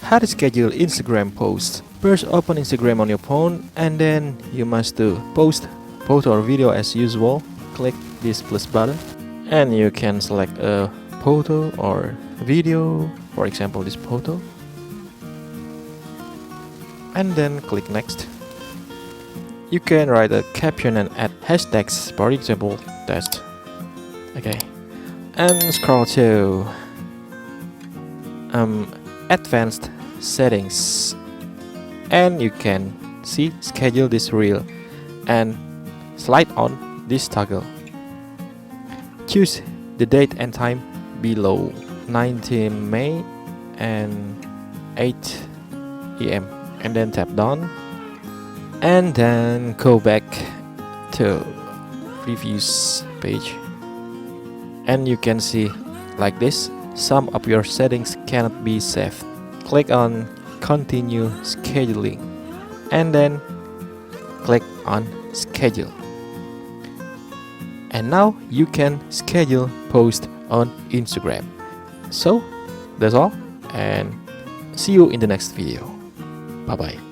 How to schedule Instagram posts. First, open Instagram on your phone and then you must do post photo or video as usual. Click this plus button and you can select a photo or video, for example this photo, and then click next. You can write a caption and add hashtags, for example test. Okay, and scroll to advanced settings and you can see schedule this reel and slide on this toggle. Choose the date and time below 19 May and 8 AM and then tap done and then go back to previous page and you can see like this. Some of your settings cannot be saved. Click on continue scheduling and then click on schedule. And now you can schedule post on Instagram. So that's all and see you in the next video. Bye bye.